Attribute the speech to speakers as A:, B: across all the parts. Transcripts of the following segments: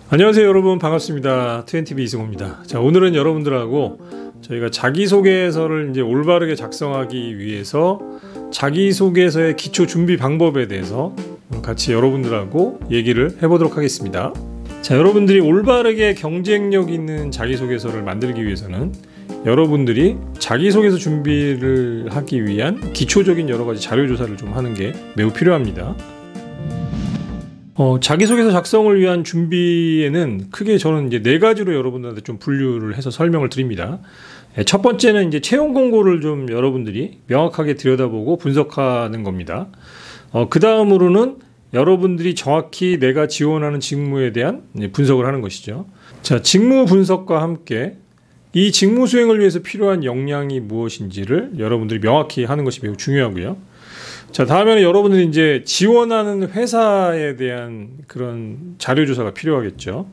A: 안녕하세요 여러분, 반갑습니다. TNTV 이승호입니다. 자, 오늘은 여러분들하고 저희가 자기소개서를 이제 올바르게 작성하기 위해서 자기소개서의 기초 준비 방법에 대해서 같이 여러분들하고 얘기를 해보도록 하겠습니다. 자, 여러분들이 올바르게 경쟁력 있는 자기소개서를 만들기 위해서는 여러분들이 자기소개서 준비를 하기 위한 기초적인 여러가지 자료조사를 좀 하는 게 매우 필요합니다. 자기소개서 작성을 위한 준비에는 크게 저는 이제 4가지로 여러분들한테 좀 분류를 해서 설명을 드립니다. 첫 번째는 이제 채용 공고를 좀 여러분들이 명확하게 들여다보고 분석하는 겁니다. 그 다음으로는 여러분들이 정확히 내가 지원하는 직무에 대한 분석을 하는 것이죠. 자, 직무 분석과 함께 이 직무 수행을 위해서 필요한 역량이 무엇인지를 여러분들이 명확히 하는 것이 매우 중요하고요. 자, 다음에는 여러분들이 이제 지원하는 회사에 대한 그런 자료조사가 필요하겠죠.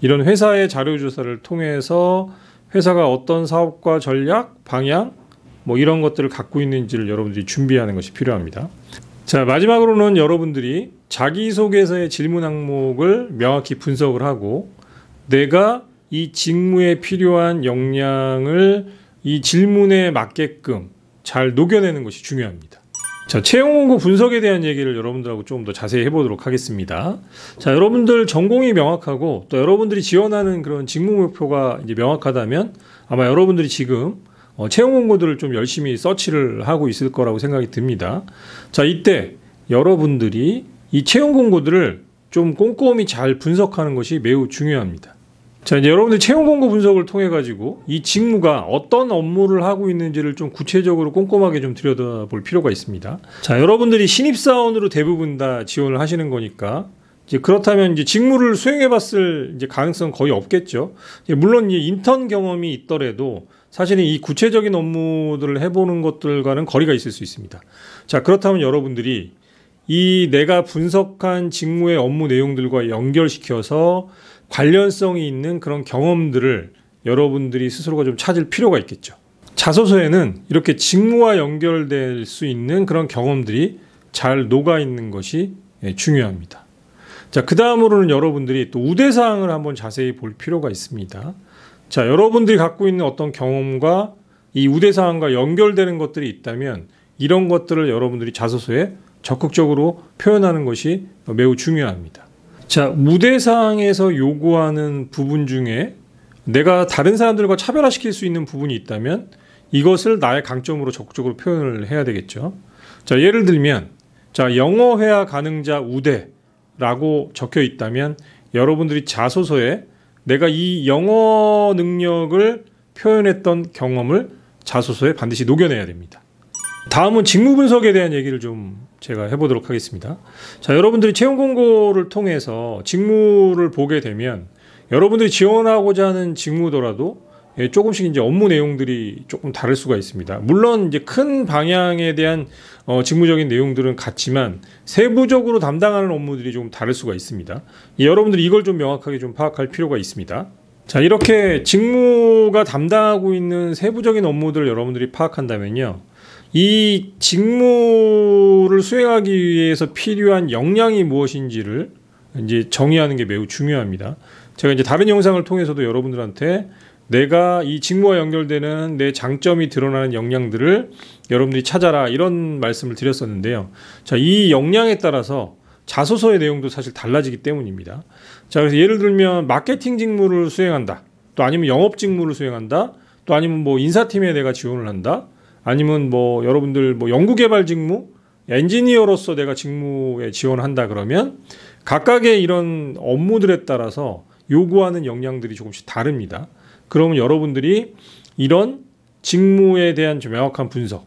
A: 이런 회사의 자료조사를 통해서 회사가 어떤 사업과 전략, 방향, 뭐 이런 것들을 갖고 있는지를 여러분들이 준비하는 것이 필요합니다. 자, 마지막으로는 여러분들이 자기소개서의 질문 항목을 명확히 분석을 하고 내가 이 직무에 필요한 역량을 이 질문에 맞게끔 잘 녹여내는 것이 중요합니다. 자, 채용 공고 분석에 대한 얘기를 여러분들하고 조금 더 자세히 해보도록 하겠습니다. 자, 여러분들 전공이 명확하고 또 여러분들이 지원하는 그런 직무 목표가 이제 명확하다면 아마 여러분들이 지금 채용 공고들을 좀 열심히 서치를 하고 있을 거라고 생각이 듭니다. 자, 이때 여러분들이 이 채용 공고들을 좀 꼼꼼히 잘 분석하는 것이 매우 중요합니다. 자, 이제 여러분들 채용 공고 분석을 통해 가지고 이 직무가 어떤 업무를 하고 있는지를 좀 구체적으로 꼼꼼하게 좀 들여다볼 필요가 있습니다. 자, 여러분들이 신입사원으로 대부분 다 지원을 하시는 거니까 이제 그렇다면 이제 직무를 수행해 봤을 이제 가능성은 거의 없겠죠. 물론 이제 인턴 경험이 있더라도 사실은 이 구체적인 업무들을 해보는 것들과는 거리가 있을 수 있습니다. 자, 그렇다면 여러분들이 이 내가 분석한 직무의 업무 내용들과 연결시켜서 관련성이 있는 그런 경험들을 여러분들이 스스로가 좀 찾을 필요가 있겠죠. 자소서에는 이렇게 직무와 연결될 수 있는 그런 경험들이 잘 녹아 있는 것이 중요합니다. 자, 그 다음으로는 여러분들이 또 우대사항을 한번 자세히 볼 필요가 있습니다. 자, 여러분들이 갖고 있는 어떤 경험과 이 우대사항과 연결되는 것들이 있다면 이런 것들을 여러분들이 자소서에 적극적으로 표현하는 것이 매우 중요합니다. 자, 우대사항에서 요구하는 부분 중에 내가 다른 사람들과 차별화시킬 수 있는 부분이 있다면 이것을 나의 강점으로 적극적으로 표현을 해야 되겠죠. 자, 예를 들면 자, 영어 회화 가능자 우대라고 적혀 있다면 여러분들이 자소서에 내가 이 영어 능력을 표현했던 경험을 자소서에 반드시 녹여내야 됩니다. 다음은 직무 분석에 대한 얘기를 좀 제가 해보도록 하겠습니다. 자, 여러분들이 채용 공고를 통해서 직무를 보게 되면 여러분들이 지원하고자 하는 직무더라도 조금씩 이제 업무 내용들이 조금 다를 수가 있습니다. 물론 이제 큰 방향에 대한 직무적인 내용들은 같지만 세부적으로 담당하는 업무들이 조금 다를 수가 있습니다. 여러분들이 이걸 좀 명확하게 좀 파악할 필요가 있습니다. 자, 이렇게 직무가 담당하고 있는 세부적인 업무들을 여러분들이 파악한다면요, 이 직무를 수행하기 위해서 필요한 역량이 무엇인지를 이제 정의하는 게 매우 중요합니다. 제가 이제 다른 영상을 통해서도 여러분들한테 내가 이 직무와 연결되는 내 장점이 드러나는 역량들을 여러분들이 찾아라 이런 말씀을 드렸었는데요. 자, 이 역량에 따라서 자소서의 내용도 사실 달라지기 때문입니다. 자, 그래서 예를 들면 마케팅 직무를 수행한다, 또 아니면 영업 직무를 수행한다, 또 아니면 뭐 인사팀에 내가 지원을 한다, 아니면 뭐 여러분들 뭐 연구개발 직무, 엔지니어로서 내가 직무에 지원한다 그러면 각각의 이런 업무들에 따라서 요구하는 역량들이 조금씩 다릅니다. 그러면 여러분들이 이런 직무에 대한 좀 명확한 분석,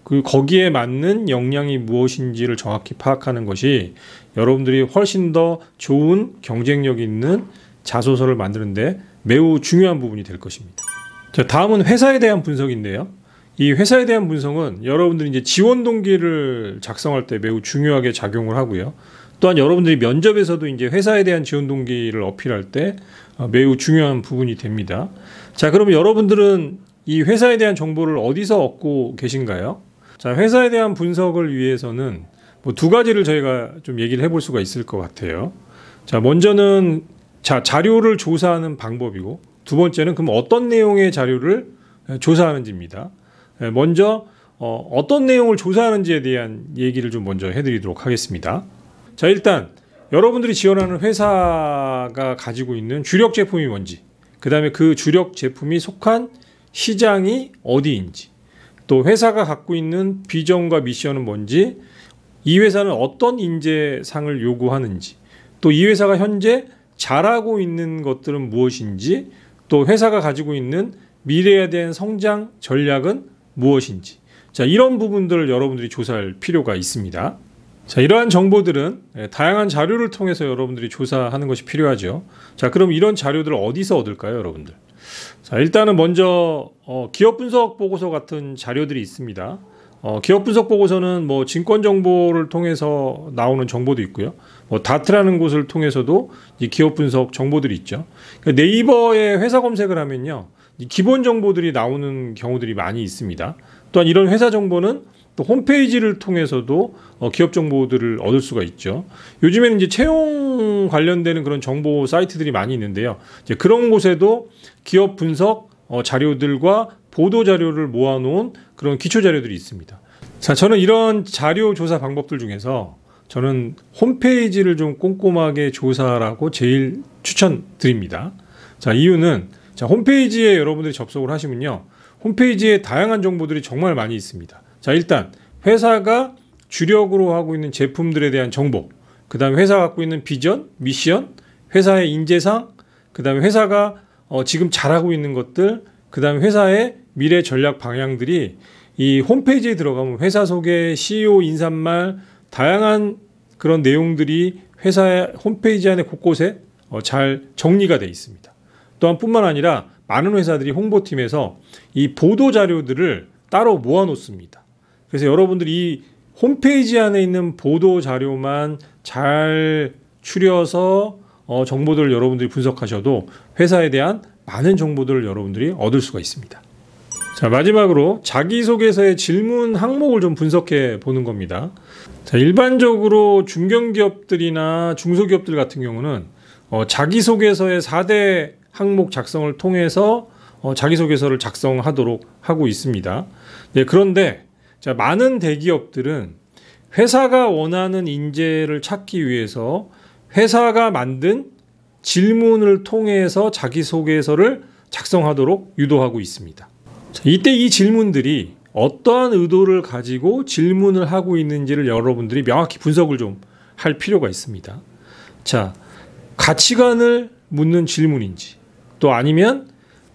A: 그 거기에 맞는 역량이 무엇인지를 정확히 파악하는 것이 여러분들이 훨씬 더 좋은 경쟁력 있는 자소서를 만드는데 매우 중요한 부분이 될 것입니다. 자, 다음은 회사에 대한 분석인데요. 이 회사에 대한 분석은 여러분들이 이제 지원 동기를 작성할 때 매우 중요하게 작용을 하고요. 또한 여러분들이 면접에서도 이제 회사에 대한 지원 동기를 어필할 때 매우 중요한 부분이 됩니다. 자, 그러면 여러분들은 이 회사에 대한 정보를 어디서 얻고 계신가요? 자, 회사에 대한 분석을 위해서는 뭐 2가지를 저희가 좀 얘기를 해볼 수가 있을 것 같아요. 자, 먼저는 자, 자료를 조사하는 방법이고, 두 번째는 그럼 어떤 내용의 자료를 조사하는지입니다. 먼저 어떤 내용을 조사하는지에 대한 얘기를 좀 먼저 해드리도록 하겠습니다. 자, 일단 여러분들이 지원하는 회사가 가지고 있는 주력 제품이 뭔지, 그 다음에 그 주력 제품이 속한 시장이 어디인지, 또 회사가 갖고 있는 비전과 미션은 뭔지, 이 회사는 어떤 인재상을 요구하는지, 또 이 회사가 현재 잘하고 있는 것들은 무엇인지, 또 회사가 가지고 있는 미래에 대한 성장 전략은 무엇인지, 자, 이런 부분들을 여러분들이 조사할 필요가 있습니다. 자, 이러한 정보들은 다양한 자료를 통해서 여러분들이 조사하는 것이 필요하죠. 자, 그럼 이런 자료들을 어디서 얻을까요, 여러분들? 자, 일단은 먼저 기업 분석 보고서 같은 자료들이 있습니다. 기업 분석 보고서는 뭐 증권 정보를 통해서 나오는 정보도 있고요. 뭐 다트라는 곳을 통해서도 이 기업 분석 정보들이 있죠. 그러니까 네이버에 회사 검색을 하면요, 이 기본 정보들이 나오는 경우들이 많이 있습니다. 또한 이런 회사 정보는 또 홈페이지를 통해서도 기업 정보들을 얻을 수가 있죠. 요즘에는 이제 채용 관련되는 그런 정보 사이트들이 많이 있는데요. 이제 그런 곳에도 기업 분석 자료들과 보도 자료를 모아놓은 그런 기초 자료들이 있습니다. 자, 저는 이런 자료 조사 방법들 중에서 저는 홈페이지를 좀 꼼꼼하게 조사하라고 제일 추천드립니다. 자, 이유는 자, 홈페이지에 여러분들이 접속을 하시면요, 홈페이지에 다양한 정보들이 정말 많이 있습니다. 자, 일단 회사가 주력으로 하고 있는 제품들에 대한 정보, 그 다음에 회사가 갖고 있는 비전, 미션, 회사의 인재상, 그 다음에 회사가 지금 잘하고 있는 것들, 그 다음에 회사의 미래 전략 방향들이 이 홈페이지에 들어가면 회사 소개, CEO 인사말, 다양한 그런 내용들이 회사의 홈페이지 안에 곳곳에 잘 정리가 되어 있습니다. 또한 뿐만 아니라 많은 회사들이 홍보팀에서 이 보도 자료들을 따로 모아 놓습니다. 그래서 여러분들이 이 홈페이지 안에 있는 보도 자료만 잘 추려서 정보들을 여러분들이 분석하셔도 회사에 대한 많은 정보들을 여러분들이 얻을 수가 있습니다. 자, 마지막으로 자기소개서의 질문 항목을 좀 분석해 보는 겁니다. 자, 일반적으로 중견기업들이나 중소기업들 같은 경우는 자기소개서의 4대 항목 작성을 통해서 자기소개서를 작성하도록 하고 있습니다. 네, 그런데 자, 많은 대기업들은 회사가 원하는 인재를 찾기 위해서 회사가 만든 질문을 통해서 자기소개서를 작성하도록 유도하고 있습니다. 자, 이때 이 질문들이 어떠한 의도를 가지고 질문을 하고 있는지를 여러분들이 명확히 분석을 좀 할 필요가 있습니다. 자, 가치관을 묻는 질문인지, 또 아니면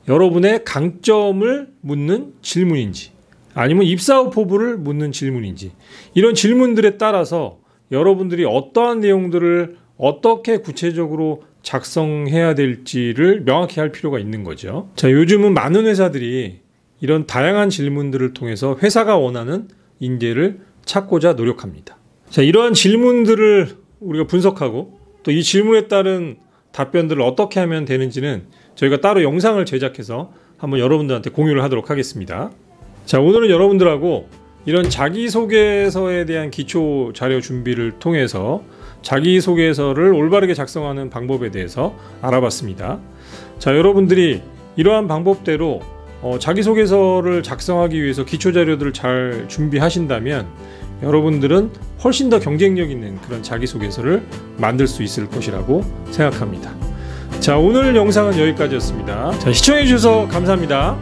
A: 여러분의 강점을 묻는 질문인지, 아니면 입사후 포부를 묻는 질문인지, 이런 질문들에 따라서 여러분들이 어떠한 내용들을 어떻게 구체적으로 작성해야 될지를 명확히 할 필요가 있는 거죠. 자, 요즘은 많은 회사들이 이런 다양한 질문들을 통해서 회사가 원하는 인재를 찾고자 노력합니다. 자, 이러한 질문들을 우리가 분석하고 또 이 질문에 따른 답변들을 어떻게 하면 되는지는 저희가 따로 영상을 제작해서 한번 여러분들한테 공유를 하도록 하겠습니다. 자, 오늘은 여러분들하고 이런 자기소개서에 대한 기초 자료 준비를 통해서 자기소개서를 올바르게 작성하는 방법에 대해서 알아봤습니다. 자, 여러분들이 이러한 방법대로 자기소개서를 작성하기 위해서 기초 자료들을 잘 준비하신다면 여러분들은 훨씬 더 경쟁력 있는 그런 자기소개서를 만들 수 있을 것이라고 생각합니다. 자, 오늘 영상은 여기까지였습니다. 자, 시청해 주셔서 감사합니다.